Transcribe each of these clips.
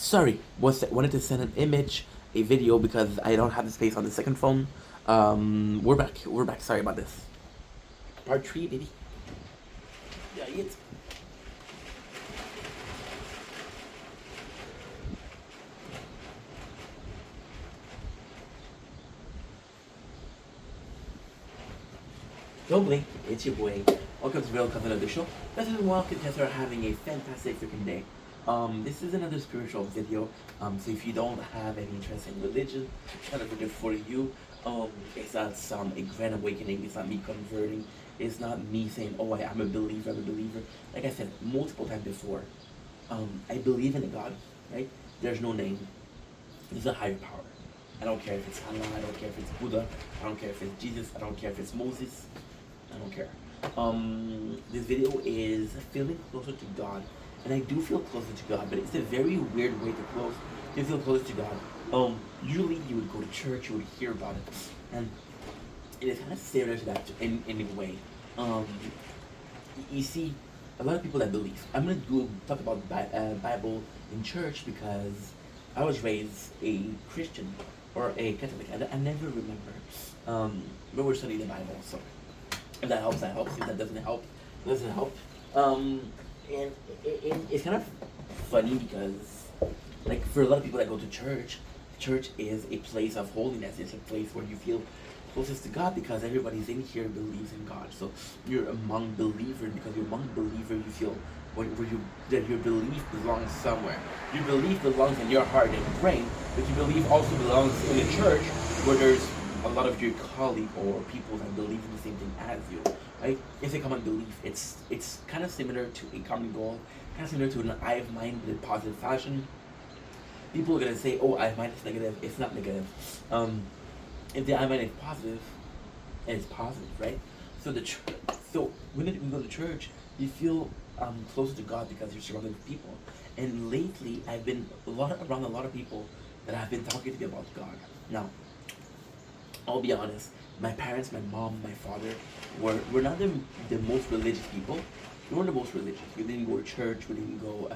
Sorry, wanted to send an image, a video because I don't have the space on the second phone. We're back. We're back. Sorry about this. Part three, baby. Yeah, it. Don't blink. It's your boy. Welcome to Real Cousin of the Show. This is Wild Contestants are having a fantastic freaking day. This is another spiritual video. So if you don't have any interest in religion, it's not a video for you. It's not a grand awakening. It's not me converting. It's not me saying, oh, I'm a believer. I'm a believer. Like I said multiple times before, I believe in a God. Right? There's no name. There's a higher power. I don't care if it's Allah. I don't care if it's Buddha. I don't care if it's Jesus. I don't care if it's Moses. I don't care. This video is feeling closer to God, and I do feel closer to God, but it's a very weird way to feel closer to God. Usually you would go to church, you would hear about it, and it is kind of similar to that in a way. You see, a lot of people that believe. I'm gonna talk about Bible in church because I was raised a Christian or a Catholic. I never remember. But we're studying the Bible, so. If that helps, that helps. If that doesn't help, it doesn't help. And it's kind of funny because, like, for a lot of people that go to church, church is a place of holiness. It's a place where you feel closest to God because everybody's in here believes in God. So you're among believers. Because you're among believers, you feel that your belief belongs somewhere. Your belief belongs in your heart and brain, but your belief also belongs in the church where there's a lot of your colleague or people that believe in the same thing as you, right? It's a common belief. It's kind of similar to a common goal, kind of similar to an I have mind in a positive fashion. People are gonna say, "Oh, I have mind is negative." It's not negative. If the I have mind is positive, and it's positive, right? So so when you go to church, you feel closer to God because you're surrounded with people. And lately, I've been around a lot of people that have been talking to me about God. Now, I'll be honest, my parents, my mom, my father were not the most religious people. We weren't the most religious. We didn't go to church, we didn't go,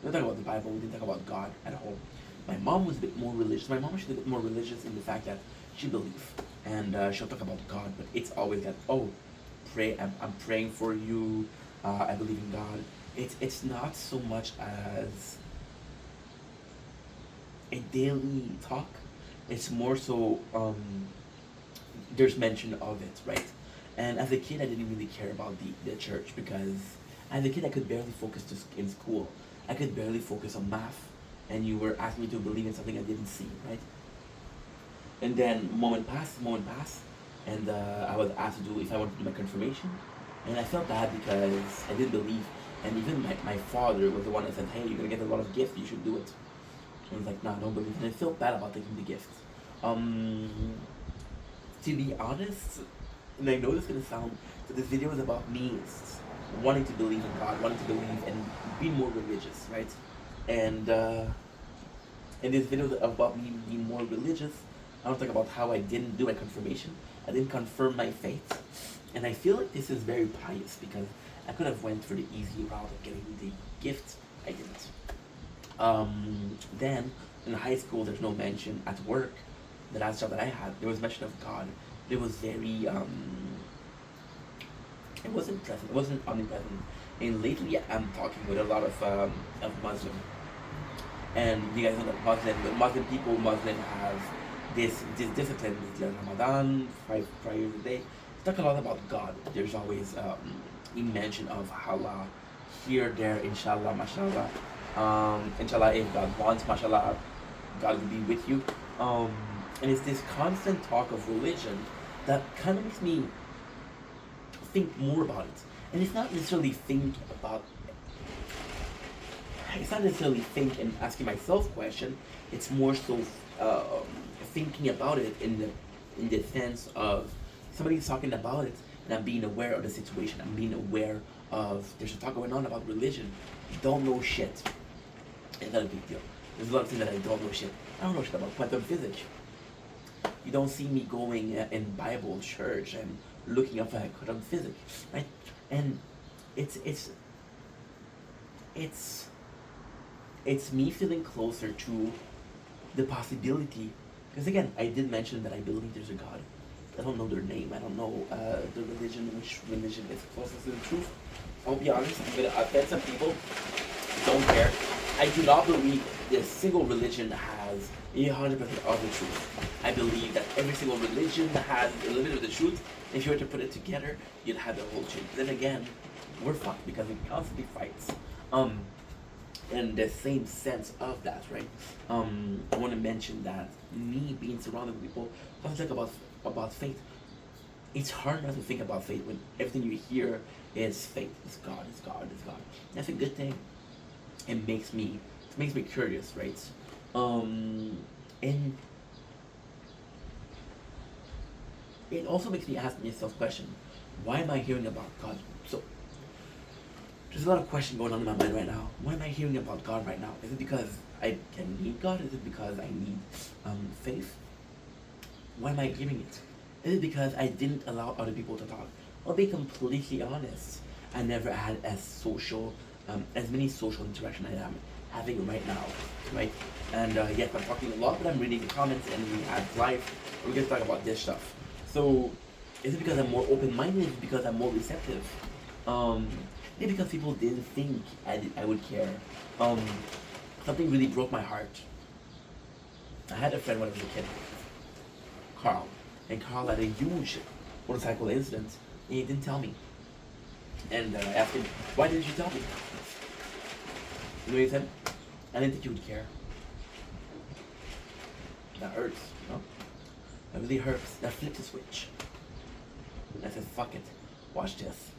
we didn't talk about the Bible, we didn't talk about God at home. My mom was a bit more religious. My mom was a bit more religious in the fact that she believes. And she'll talk about God, but it's always that, oh, I'm praying for you, I believe in God. It's not so much as a daily talk. It's more so, there's mention of it, right? And as a kid, I didn't really care about the church because as a kid, I could barely focus in school. I could barely focus on math, and you were asking me to believe in something I didn't see, right? And then moment passed, and I was asked to do if I wanted to do my confirmation, and I felt bad because I didn't believe, and even my father was the one that said, "Hey, you're gonna get a lot of gifts. You should do it." And I was like, "No, I don't believe," and I felt bad about taking the gift. Um, to be honest, and I know this is gonna sound, so this video is about me wanting to believe in God, wanting to believe and be more religious, right? And in this video about me being more religious, I want to talk about how I didn't do my confirmation. I didn't confirm my faith, and I feel like this is very pious because I could have went for the easy route of getting the gift. I didn't. Then in high school, there's no mention at work. The last job that I had, there was mention of God. It was very it wasn't pleasant. It wasn't omnipresent. And lately, I'm talking with a lot of Muslim, and you guys know that Muslim people, Muslim have this discipline. There's Ramadan, five prayers a day. Talk a lot about God. There's always a mention of Allah here, there, inshallah, mashallah. Inshallah, if God wants, mashallah, God will be with you. And it's this constant talk of religion that kind of makes me think more about it. And it's not necessarily it's not necessarily think and asking myself question. It's more so thinking about it in the sense of somebody's talking about it and I'm being aware of the situation. I'm being aware of there's a talk going on about religion. Don't know shit. It's not a big deal. There's a lot of things that I don't know shit. I don't know shit about quantum physics. You don't see me going in Bible church and looking up at quantum physics, right? And it's It's me feeling closer to the possibility. Because again, I did mention that I believe there's a God. I don't know their name. I don't know the religion, which religion is closest to the truth. I'll be honest. I'm gonna offend some people. Don't care. I do not believe that a single religion has 100% of the truth. I believe that every single religion has a little bit of the truth. If you were to put it together, you'd have the whole truth. Then again, we're fucked because we constantly fights. In the same sense of that, right? I want to mention that me being surrounded with people, when I think about faith, it's hard not to think about faith when everything you hear is faith. It's God. It's God. It's God. That's a good thing. It makes me curious, right? And it also makes me ask myself question: why am I hearing about God? So there's a lot of question going on in my mind right now. Why am I hearing about God right now? Is it because I can need God? Is it because I need faith? Why am I hearing it? Is it because I didn't allow other people to talk? I'll be completely honest. I never had as many social interaction I am having right now, right? And yes, I'm talking a lot, but I'm reading the comments and we have live. We're gonna talk about this stuff. So, is it because I'm more open-minded? Is it because I'm more receptive? Um, Maybe because people didn't think I would care. Um, Something really broke my heart. I had a friend when I was a kid, Carl, and Carl had a huge motorcycle incident, and he didn't tell me. And I asked him, "Why didn't you tell me?" You know what he said? "I didn't think you would care." That hurts, you know? That really hurts. That flipped a switch. And I said, "Fuck it, watch this."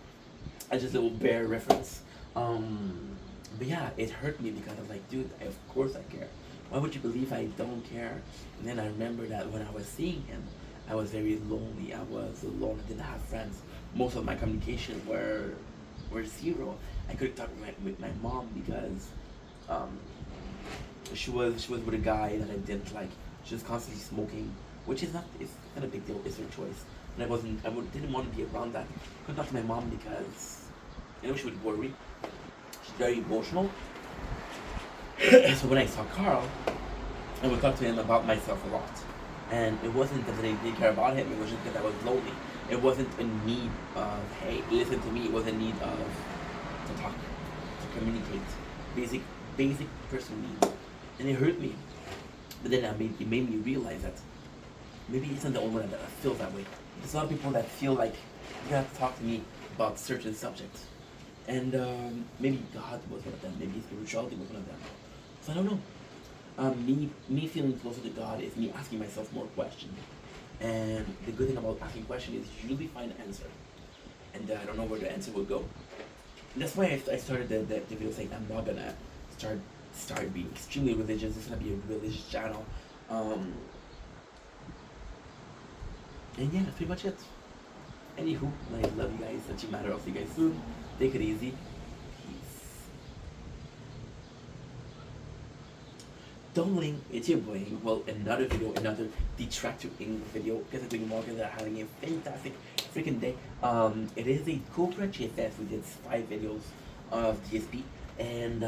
I just a little bear reference. But yeah, it hurt me because I was like, dude, of course I care. Why would you believe I don't care? And then I remember that when I was seeing him, I was very lonely. I was alone. I didn't have friends. Most of my communication were zero. I couldn't talk with my mom because um, she was with a guy that I didn't like. She was constantly smoking, which is not it's not a big deal. It's her choice. And didn't want to be around that. Couldn't talk to my mom because she would worry. She's very emotional. So when I saw Carl, I would talk to him about myself a lot. And it wasn't that I didn't care about him, it was just because I was lonely. It wasn't a need of, hey, listen to me. It was a need of to talk, to communicate. Basic, basic person needs. And it hurt me. But then it made me realize that maybe it's not the only one that feels that way. There's a lot of people that feel like you have to talk to me about certain subjects. And maybe God was one of them. Maybe spirituality was one of them. So I don't know. Me feeling closer to God is me asking myself more questions. And the good thing about asking questions is you usually find an answer. And I don't know where the answer will go. And that's why I started the video saying I'm not gonna start being extremely religious. It's gonna be a religious channel. And yeah, that's pretty much it. Anywho, I love you guys. Such a matter. I'll see you guys soon. Take it easy. Peace. Dumbling, it's your boy. Well, another video, another Detractor Inc. video. Because I'm doing more because they're having a fantastic freaking day. It is a Cobra GFS. We did 5 videos of DSP. And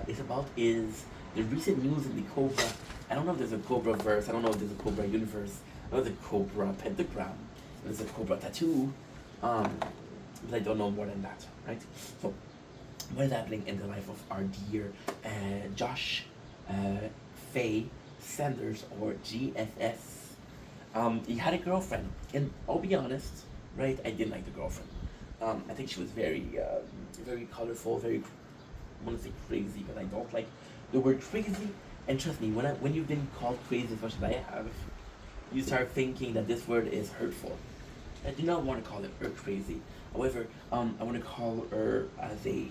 it's about is the recent news in the Cobra. I don't know if there's a Cobra verse. I don't know if there's a Cobra universe. I know there's a Cobra pentagram. There's a Cobra tattoo. But I don't know more than that, right? So, what is happening in the life of our dear Josh Faye Sanders, or GFS? He had a girlfriend, and I'll be honest, right? I didn't like the girlfriend. I think she was very colorful, very, I want to say crazy, but I don't like the word crazy. And trust me, when you've been called crazy as much as I have, you start thinking that this word is hurtful. I do not want to call her crazy. However, I want to call her as a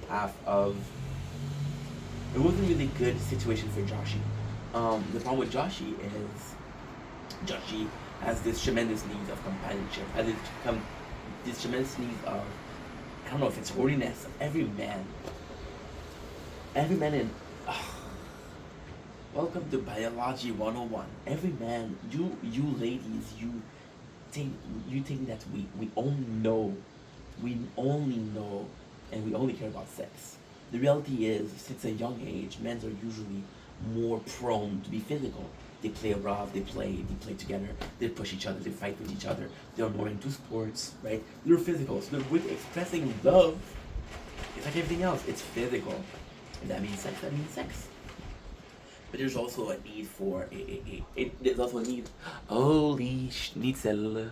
path of. It wasn't really good situation for Joshi. The problem with Joshi is Joshi has this tremendous need of companionship, has this tremendous need of, I don't know if it's horniness. Every man in. Welcome to Biology 101. Every man, you ladies, you think that we only know, and we only care about sex. The reality is, since a young age, men are usually more prone to be physical. They play rough, they play together, they push each other, they fight with each other. They're more into sports, right? They're physical. So with expressing love, it's like everything else. It's physical. If that means sex, that means sex. But there's also a need for there's also a need. Holy schnitzel.